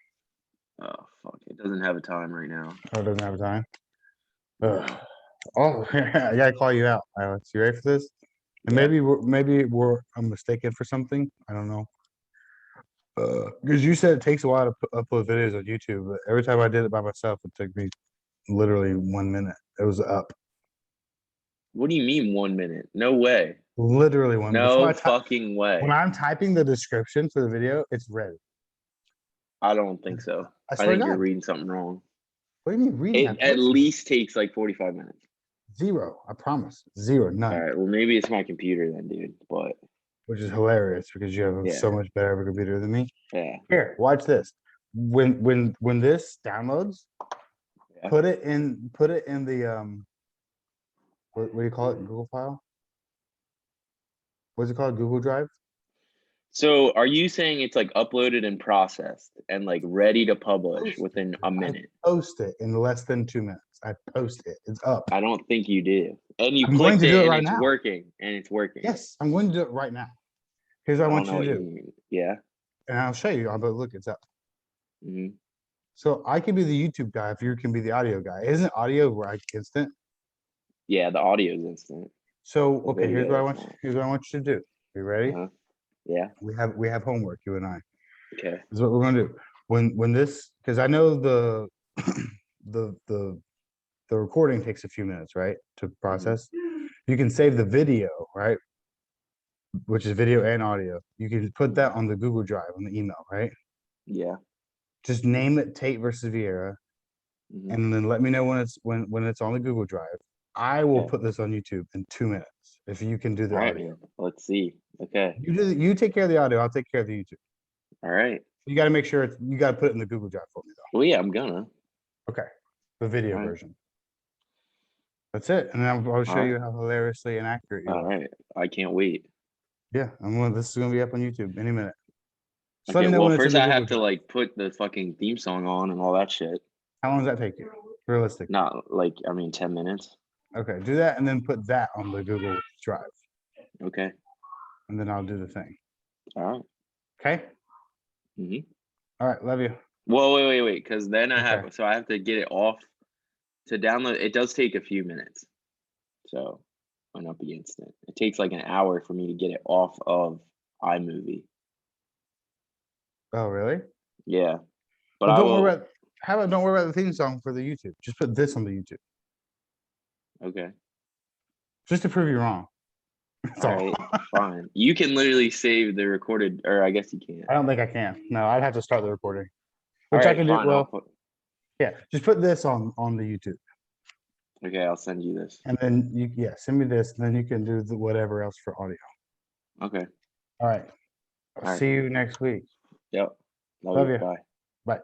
Oh fuck, it doesn't have a time right now. Oh, it doesn't have a time. No. Oh, I gotta call you out, Alex. You ready for this? And Yeah. maybe I'm mistaken for something. I don't know. Because you said it takes a while to upload videos on YouTube, but every time I did it by myself, it took me literally 1 minute. It was up. What do you mean 1 minute? No way. Literally 1 minute. No fucking way. When I'm typing the description for the video, it's ready. I don't think so. I I swear to think you're God. reading something wrong. What do you mean reading? It at least takes like 45 minutes. Zero. I promise. Zero. None. All right. Well, maybe it's my computer then, dude. But Which is hilarious because you have so much better of a computer than me. yeah. Here, watch this. When this downloads, Yeah. put it in the what do you call it? Google file? What's it called? Google Drive? So are you saying it's like uploaded and processed and like ready to publish within a minute? I post it in less than 2 minutes. I post it. It's up. I don't think you did. And you I'm going clicked to do it it and right it's now. working. And it's working. Yes, I'm going to do it right now. Here's what I want you to do. Yeah. And I'll show you. But look, it's up. Mm-hmm. So I can be the YouTube guy if you can be the audio guy. Isn't audio like instant? Yeah, the audio is instant. So okay, here's what I want you to do. You ready? Uh-huh. Yeah. We have homework, you and I. Okay. This is what we're gonna do. When this, because I know the the recording takes a few minutes, right, to process. You can save the video, right, which is video and audio. You can put that on the Google Drive on the email, right? Yeah. Just name it Tate versus Vieira, and then let me know when it's on the Google Drive. I will put this on YouTube in 2 minutes if you can do the audio. Man. Let's see. Okay. You take care of the audio. I'll take care of the YouTube. All right. You got to make sure you got to put it in the Google Drive for me, though. Well, yeah, I'm gonna. Okay. the video All right. version. That's it, and I'll show All you right. how hilariously inaccurate you All are. right. I can't wait. Yeah, this is gonna be up on YouTube any minute. Just let Okay. me know Well, when it's in first the I Google have to Drive. like put the fucking theme song on and all that shit. How long does that take you, realistically? Not like, I mean, 10 minutes. Okay, do that and then put that on the Google Drive, Okay. and then I'll do the thing. All right. Okay. Mm-hmm. All right. Love you. Well, wait. Because then I Okay. have to get it off to download. It does take a few minutes. So might not be instant. It takes like an hour for me to get it off of iMovie. Oh, really? Yeah. But Well, I don't worry will. about. How about don't worry about the theme song for the YouTube? Just put this on the YouTube, Okay. just to prove you wrong. That's All all. right. Fine. You can literally save the recorded, or I guess you can't. I don't think I can. No, I'd have to start the recording, All which I right. can do. Fine. I'll Well, put. yeah. Just put this on the YouTube, Okay. I'll send you this. and then send me this, and then you can do whatever else for audio. Okay. All right. All right. See you next week. Yep. Love Love you. you. Bye. Bye.